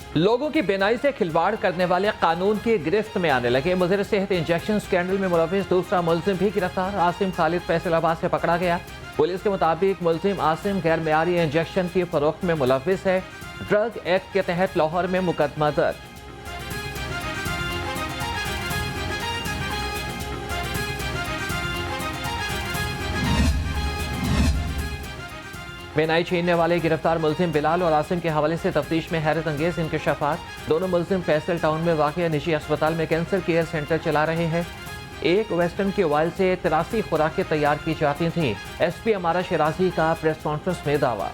लोगों की बेनाई से खिलवाड़ करने वाले कानून की गिरफ्त में आने लगे। मुज़िर सेहत इंजेक्शन स्कैंडल में मुलविस दूसरा मुलजिम भी गिरफ्तार। आसिम खालिद फैसलाबाद से पकड़ा गया। पुलिस के मुताबिक मुलजिम आसिम गैर मेयारी इंजेक्शन की फरोख्त में मुलविस है। ड्रग एक्ट के तहत लाहौर में मुकदमा दर्ज। बेनाई छीनने वाले गिरफ्तार मुलजिम बिलाल और आसिम के हवाले से तफ्तीश में हैरत अंगेज इंकशाफात। दोनों मुलजिम फैसल टाउन में वाक़ निजी अस्पताल में कैंसर केयर सेंटर चला रहे हैं। एक वेस्टर्न के ऑयल से 83 खुराकें तैयार की जाती थीं। SP अमारा शिराजी का प्रेस कॉन्फ्रेंस में दावा।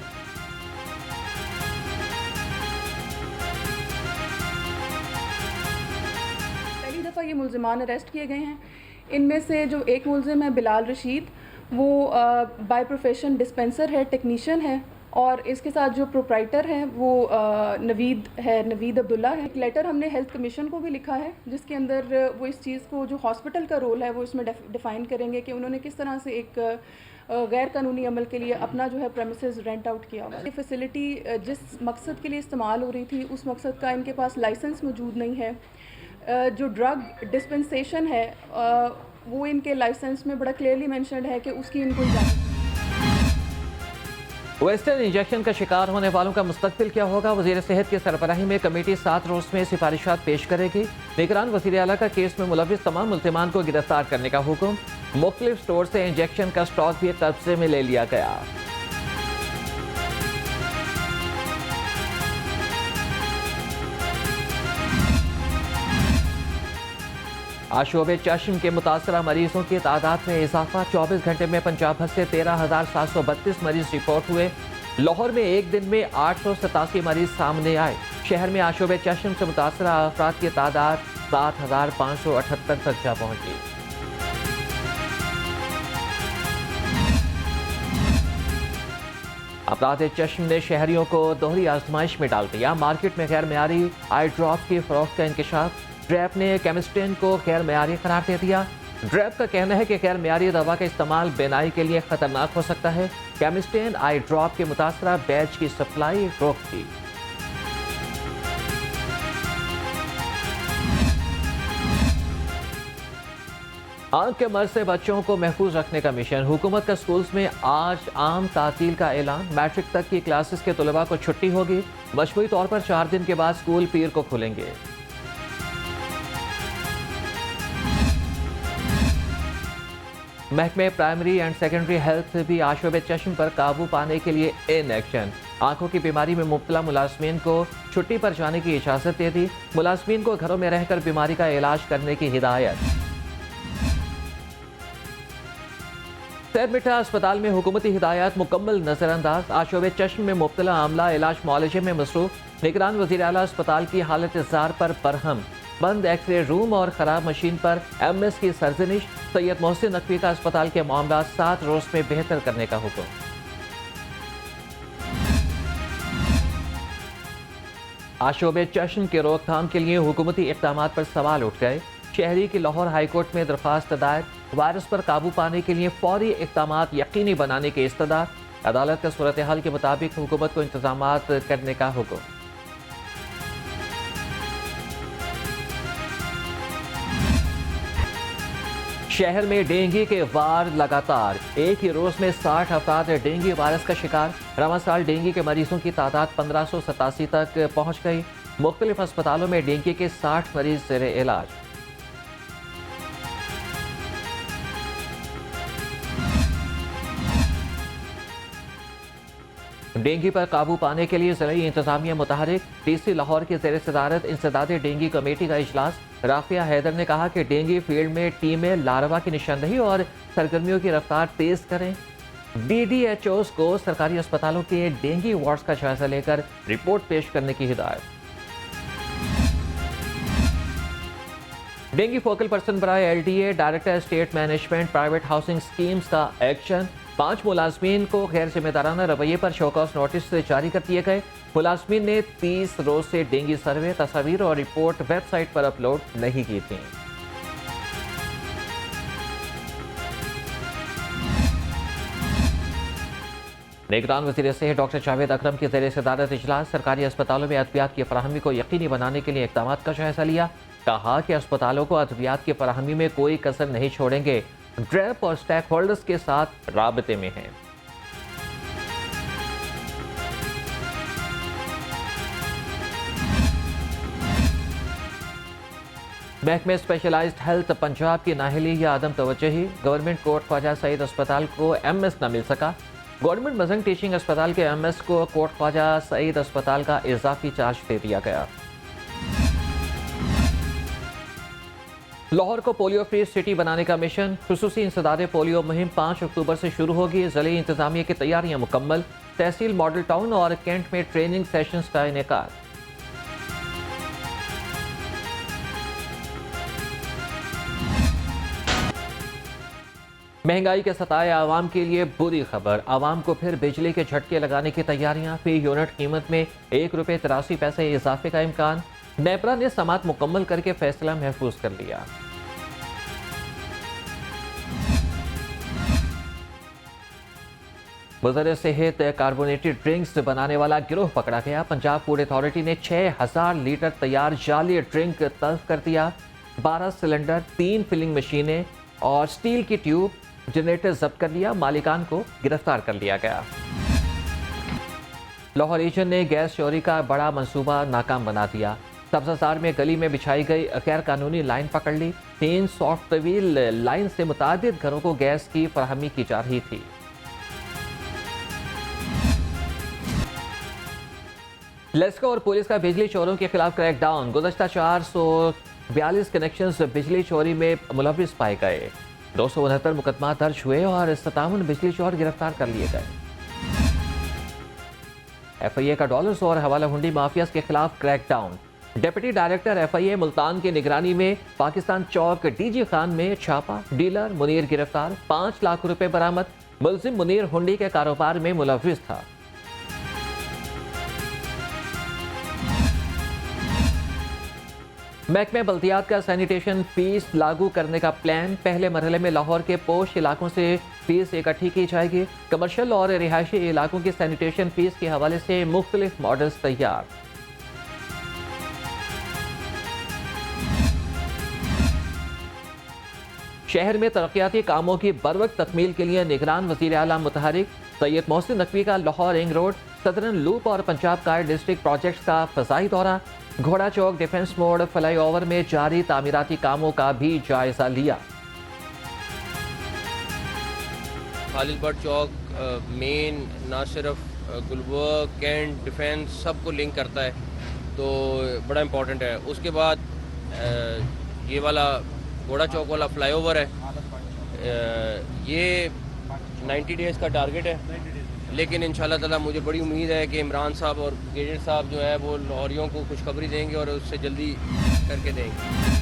पहली दफ़ा ये मुलजिमान अरेस्ट किए गए हैं। इनमें से जो एक मुलजिम है बिलाल रशीद, वो बाय प्रोफेशन डिस्पेंसर है, टेक्नीशियन है, और इसके साथ जो प्रोप्राइटर है वो नवीद अब्दुल्ला है। एक लेटर हमने हेल्थ कमीशन को भी लिखा है जिसके अंदर वो इस चीज़ को, जो हॉस्पिटल का रोल है, वो इसमें डिफ़ाइन करेंगे कि उन्होंने किस तरह से एक गैर कानूनी अमल के लिए अपना जो है प्रेमिसेस रेंट आउट किया हुआ। ये फैसिलिटी जिस मकसद के लिए इस्तेमाल हो रही थी उस मकसद का इनके पास लाइसेंस मौजूद नहीं है। जो ड्रग डिस्पेंसेशन है वो इनके लाइसेंस में बड़ा क्लियरली मेंशन्ड है कि उसकी इनको इजाज़त। वेस्टर्न इंजेक्शन का शिकार होने वालों का मुस्तकबिल क्या होगा? वज़ीर सेहत की सरबराही में कमेटी 7 रोज़ में सिफारिशात पेश करेगी। निगरान वज़ीर आला का केस में मुलविस तमाम मुल्ज़िमान को गिरफ्तार करने का हुक्म। मुख्तलिफ स्टोर से इंजेक्शन का स्टॉक भी कब्जे में ले लिया गया। आशोबे चश्म के मुतासरा मरीजों की तादाद में इजाफा। 24 घंटे में पंजाब भर से 13,732 मरीज रिपोर्ट हुए। लाहौर में एक दिन में 887 मरीज सामने आए। शहर में आशोबे चश्म से मुतासरा अफराद की तादाद 7,578 तक जा पहुंची। अपराध चश्म ने शहरियों को दोहरी आजमाइश में डाल दिया। मार्केट में गैर मेयारी आई ड्रॉप की फरोख्त का इंकशाफ। ड्रैप ने केमिस्टेन को गैर मेयारी करार दे दिया। ड्रैप का कहना है कि गैर मेयारी दवा का इस्तेमाल बेनाई के लिए खतरनाक हो सकता है। केमिस्टेन आई ड्रॉप के मुतासरा बैच की सप्लाई रोक दी। आंख के मर्ज से बच्चों को महफूज रखने का मिशन। हुकूमत का स्कूल्स में आज आम तातील का ऐलान। मैट्रिक तक की क्लासेस के तलबा को छुट्टी होगी। मजबूरी तौर पर 4 दिन के बाद स्कूल पीर को खुलेंगे। महकमे प्राइमरी एंड सेकेंडरी हेल्थ भी आशोबे चश्म पर काबू पाने के लिए इन एक्शन। आंखों की बीमारी में मुब्तला मुलाजमीन को छुट्टी पर जाने की इजाज़त दे दी। मुलाजमीन को घरों में रहकर बीमारी का इलाज करने की हिदायत। सैयदमिठा अस्पताल में हुकूमती हिदायत मुकम्मल नजरअंदाज। आशोबे चश्म में मुब्तला आमला इलाज मुआलजे में मसरूफ। निगरान वज़ीर आला अस्पताल की हालत ज़ार पर बरहम। बंद एक्सरे रूम और खराब मशीन पर MS की सरजनिश। सैयद मोहसिन नकवी का अस्पताल के मामला 7 रोज में बेहतर करने का हुक्म। आशोबे चश्म के रोकथाम के लिए हुकूमती इक़दामात पर सवाल उठ गए। शहरी की लाहौर हाईकोर्ट में दरख्वास्त दायर। वायरस पर काबू पाने के लिए फौरी इक़दामात यकीनी बनाने की इस्तदा। अदालत का सूरत हाल के मुताबिक हुकूमत को इंतजामात करने का हुक्म। शहर में डेंगू के वार लगातार। एक ही रोज में 60 अफराद डेंगू वायरस का शिकार। रवां साल डेंगू के मरीजों की तादाद 1587 तक पहुंच गई। मुख्तलिफ अस्पतालों में डेंगू के 60 मरीज ज़ेरे इलाज। डेंगू पर काबू पाने के लिए ज़िली इंतजामिया मुतहरिक। DC लाहौर की ज़ेर सदारत इंसदाद डेंगू कमेटी का इजलास। राफिया हैदर ने कहा कि डेंगू फील्ड में टीमें लार्वा की निशानदेही और सरगर्मियों की रफ्तार तेज करें। BDHOs को सरकारी अस्पतालों के डेंगू वार्ड्स का जायजा लेकर रिपोर्ट पेश करने की हिदायत। डेंगू फोकल पर्सन बराए LDA director state management private housing schemes का एक्शन। 5 मुलाजमीन को गैर जिम्मेदाराना रवैये पर शोकॉज नोटिस जारी कर दिए गए। मुलाजमीन ने 30 रोज से डेंगू सर्वे, तस्वीर और रिपोर्ट वेबसाइट पर अपलोड नहीं की थी। निगरान वज़ीर सेहत डॉक्टर जावेद अकरम की ज़ेर सदारत इजलास सरकारी अस्पतालों में अद्वियात की फराहमी को यकीनी बनाने के लिए इक़दामात का जायज़ा लिया। कहा कि अस्पतालों को अद्वियात की फराहमी में कोई कसर नहीं छोड़ेंगे। ड्रेप और स्टेक होल्डर्स के साथ राबते में हैं। महकमे स्पेशलाइज्ड हेल्थ पंजाब की नाहली या आदम तवज्जोही, गवर्नमेंट कोर्ट ख्वाजा सईद अस्पताल को एमएस न मिल सका। गवर्नमेंट मजंग टीचिंग अस्पताल के एमएस को कोर्ट ख्वाजा सईद अस्पताल का इजाफी चार्ज दे दिया गया। लाहौर को पोलियो फ्री सिटी बनाने का मिशन, खुसूसी इंसदादे पोलियो मुहिम 5 अक्टूबर से शुरू होगी। ज़िले इंतजामिया की तैयारियां मुकम्मल। तहसील मॉडल टाउन और कैंट में ट्रेनिंग सेशंस का इनेकाद। महंगाई के सताए आवाम के लिए बुरी खबर, आवाम को फिर बिजली के झटके लगाने की तैयारियां। फी यूनिट कीमत में ₹1.83 इजाफे का इम्कान। नेपरा ने समात मुकम्मल करके फैसला महफूज कर लिया। वज़ीर सेहत कार्बोनेटेड ड्रिंक्स बनाने वाला गिरोह पकड़ा गया। पंजाब फूड अथॉरिटी ने 6000 लीटर तैयार जाली ड्रिंक तल्फ कर दिया। 12 सिलेंडर, 3 फिलिंग मशीनें और स्टील की ट्यूब, जनरेटर जब्त कर लिया। मालिकान को गिरफ्तार कर लिया गया। लाहौर रीजन ने गैस चोरी का बड़ा मंसूबा नाकाम बना दिया। सब्जाजार में गली में बिछाई गई गैर कानूनी लाइन पकड़ ली। 3 सॉफ्ट तवील लाइन से मुतादिद घरों को गैस की फराहमी की जा रही थी। लेस्को और पुलिस का बिजली चोरों के खिलाफ क्रैकडाउन। गुज़श्ता 442 कनेक्शंस बिजली चोरी में मुलविस पाए गए। 269 मुकदमा दर्ज हुए और 57 बिजली चोर गिरफ्तार कर लिए गए। FIA का डॉलर्स और हवाला हुंडी माफियाज के खिलाफ crackdown. Deputy director FIA Multan की निगरानी में पाकिस्तान चौक DG खान में छापा। डीलर मुनीर गिरफ्तार। 5 लाख रुपए बरामद। मुलजिम मुनीर हुंडी के कारोबार में मुलविस था। महकमे बल्दियात का सैनिटेशन फीस लागू करने का प्लान। पहले मरहले में लाहौर के पोश इलाकों से फीस इकट्ठी की जाएगी। कमर्शियल और रिहायशी इलाकों की सैनिटेशन फीस के हवाले से मुख्तलिफ मॉडल्स तैयार। शहर में तरक्याती कामों की बरवक्त तकमील के लिए निगरान वज़ीर आला मुतहरिक। सैयद मोहसिन नकवी का Lahore ring road, southern loop और पंजाब कार डिस्ट्रिक्ट प्रोजेक्ट्स का फ़ज़ाई दौरा। घोड़ा चौक डिफेंस मोड़ फ्लाईओवर में जारी तामीराती कामों का भी जायजा लिया। खालिद बट चौक मेन ना सिर्फ गुलबर्ग, कैंट, डिफेंस सबको लिंक करता है, तो बड़ा इम्पोर्टेंट है। उसके बाद ये वाला घोड़ा चौक वाला फ्लाईओवर है, ये 90 डेज़ का टारगेट है, लेकिन इंशाल्लाह ताला मुझे बड़ी उम्मीद है कि इमरान साहब और गेजेट साहब जो है वो लाहौरियों को खुशखबरी देंगे और उससे जल्दी करके देंगे।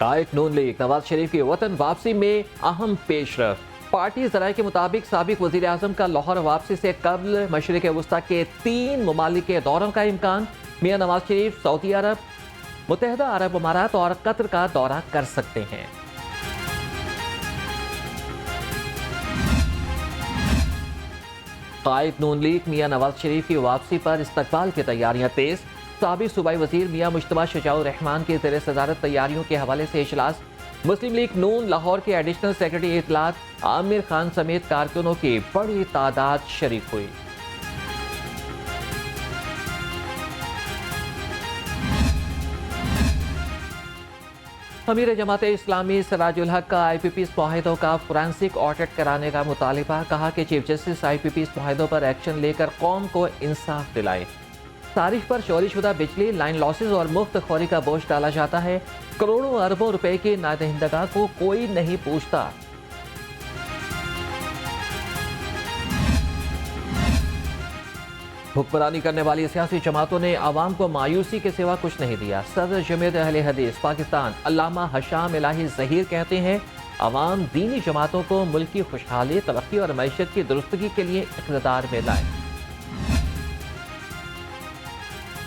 कायद नून लीग नवाज शरीफ की वतन वापसी में अहम पेशरफ। पार्टी ज़राए के मुताबिक साबिक वज़ीर आज़म का लाहौर वापसी से कबल मशरिक़ वुस्ता के 3 ममालिक के दौरों का इम्कान। मियां नवाज शरीफ सऊदी अरब, मुत्तहिदा अरब अमारात और कतर का दौरा कर सकते हैं। कायद नून लीग मियां नवाज शरीफ की वापसी पर इस्तकबाल की तैयारियां तेज। साबिक सूबाई वजीर मियां मुश्तबा शजाउर रहमान की ज़ेर सदारत तैयारियों के हवाले से इजलास। मुस्लिम लीग नून लाहौर के एडिशनल सेक्रेटरी इत्तलात आमिर खान समेत कारकुनों की बड़ी तादाद शरीक हुई। अमीर जमात इस्लामी सिराजुल हक का IPP's मुआहिदों का फोरेंसिक ऑडिट कराने का मुतालिबा। कहा कि चीफ जस्टिस IPP's मुआहिदों पर एक्शन लेकर कौम को इंसाफ दिलाए। तारीख पर चोरी शुदा बिजली लाइन लॉसेज और मुफ्त खोरी का बोझ डाला जाता है। करोड़ों अरबों रुपए की नादहिंदगा को कोई नहीं पूछता। हुक्मरानी करने वाली सियासी जमातों ने आवाम को मायूसी के सिवा कुछ नहीं दिया। सदर जमीयत अहले हदीस पाकिस्तान अल्लामा हशाम इलाही ज़हीर कहते हैं, आवाम दीनी जमातों को मुल्क की खुशहाली, तरक्की और मईशत की दुरुस्तगी के लिए इक़्तिदार में लाए।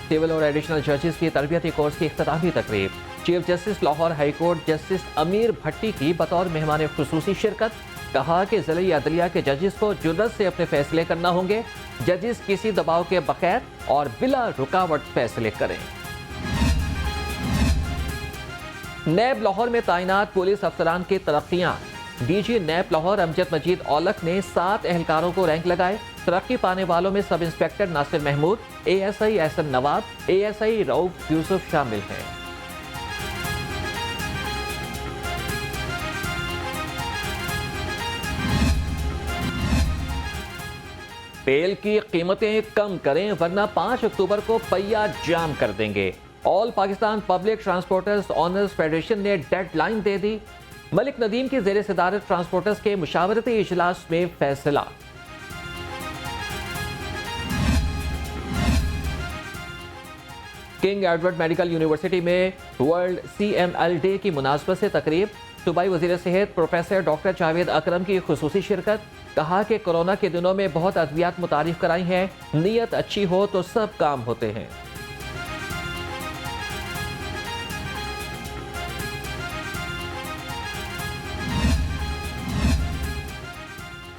सिविल और एडिशनल जजेस की तरबियती कोर्स की इख्तितामी तकरीब। Chief justice Lahore high court justice अमीर भट्टी की बतौर मेहमान खुसूसी शिरकत। कहा कि ज़िला अदलिया के जजेस को जुर्रत से अपने फैसले करना होंगे। जजेस किसी दबाव के बगैर और बिला रुकावट फैसले करें। नैब लाहौर में तैनात पुलिस अफसरान की तरक्कियां। डीजी नैब लाहौर अमजद मजीद औलख ने 7 एहलकारों को रैंक लगाए। तरक्की पाने वालों में sub inspector Nasir Mahmood, ASI Ehsan Nawab, ASI Rauf Yusuf शामिल हैं। तेल की कीमतें कम करें वरना 5 अक्टूबर को पहिया जाम कर देंगे। All Pakistan public transporters honours federation ने डेडलाइन दे दी। मलिक नदीम की ज़ेर सदारत ट्रांसपोर्टर्स के मुशावरती इजलास में फैसला। किंग एडवर्ड मेडिकल यूनिवर्सिटी में वर्ल्ड CML डे की मुनासबत से तकरीब। सूबाई वज़ीर सेहत प्रोफेसर डॉक्टर जावेद अकरम की खुसूसी शिरकत। कहा कि कोरोना के दिनों में बहुत अद्वियात मुतारिफ कराई हैं, नीयत अच्छी हो तो सब काम होते हैं।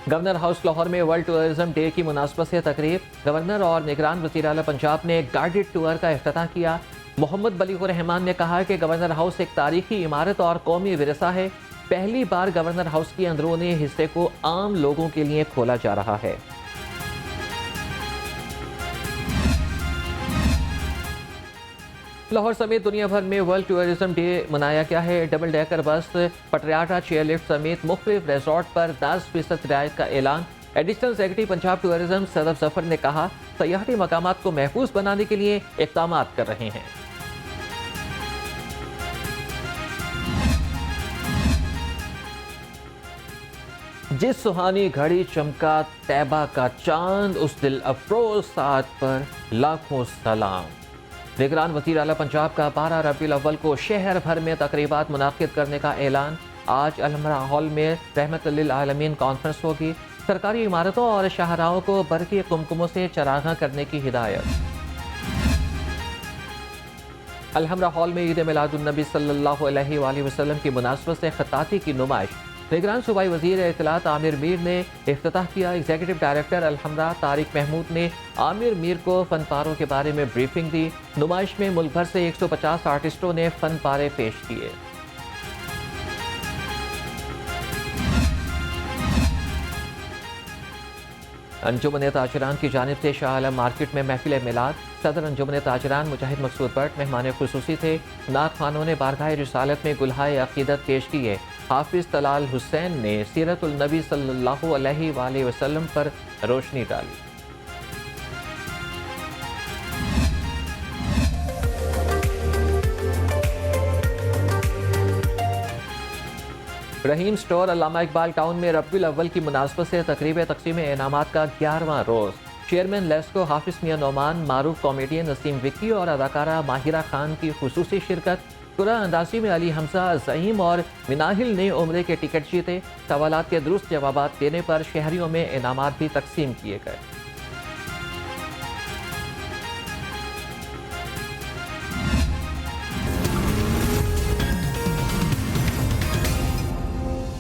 गवर्नर हाउस लाहौर में वर्ल्ड टूरिज्म डे की मुनासबत से तकरीब। गवर्नर और निगरान वज़ीर आला पंजाब ने गाइडेड टूर का इफ्तिताह किया। मोहम्मद बलीगुर रहमान ने कहा कि गवर्नर हाउस एक तारीखी इमारत और कौमी विरसा है। पहली बार गवर्नर हाउस के अंदरूनी हिस्से को आम लोगों के लिए खोला जा रहा है। लाहौर समेत दुनिया भर में वर्ल्ड टूरिज्म डे मनाया गया है। डबल डेकर बस, पटरियाटा चेयरलिफ्ट समेत मुख्तलिफ रिजॉर्ट पर 10% रियायत का ऐलान। Additional secretary Punjab tourism Sadaf Zafar ने कहा, सयाहती मकामात को महफूज बनाने के लिए इक़दाम कर रहे हैं। जिस सुहानी घड़ी चमका तैबा का चांद, उस दिल अफरोज साथ पर लाखों सलाम। निगरान वज़ीर आला पंजाब का 12 रबीउल अव्वल को शहर भर में तकरीबात मुनाकिद करने का ऐलान। आज अलहमरा हॉल में रहमत लिल आलमीन कॉन्फ्रेंस होगी। सरकारी इमारतों और शाहराहों को बरकी कुमकुमों से चरागा करने की हिदायत। अलहमरा हॉल में ईद मिलादुन्नबी सल्लल्लाहु अलैहि वसल्लम की मुनासबत से खत्ताती की नुमाइश। निगरान सूबाई वज़ीर इत्तलात आमिर मीर ने इफ्तिताह किया। एग्जीक्यूटिव डायरेक्टर अलहमरा तारिक महमूद ने आमिर मीर को फन पारों के बारे में ब्रीफिंग दी। नुमाइश में मुल्क भर से 150 आर्टिस्टों ने फन पारे पेश किए। अंजुमन ताजरान की जानिब से शाह आलम मार्केट में महफिल मिलाद। सदर अंजुमन ताजरान मुजाहिद मकसूद भट्ट मेहमान खुसूसी थे। नात खानों ने बारगाह रिसालत में गुलहाए अकीदत पेश किए। हाफिज तलाल हुसैन ने सीरतुल नबी सल्लल्लाहु अलैहि वसल्लम पर रोशनी डाली। रहीम स्टोर अल्लामा इकबाल टाउन में रबीउल अव्वल की मुनासबत से तकरीब तकसीम इनामात का 11वां रोज़। चेयरमैन लेस्को हाफिज मियां नोमान, मारूफ कॉमेडियन नसीम विक्की और अदाकारा माहिरा खान की खुसूसी शिरकत। कुरा अंदाजी में अली हमजा, ज़हीम और मिनाहिल ने उम्रे के टिकट जीते। सवालात के दुरुस्त जवाबात देने पर शहरियों में इनामात भी तकसीम किए गए।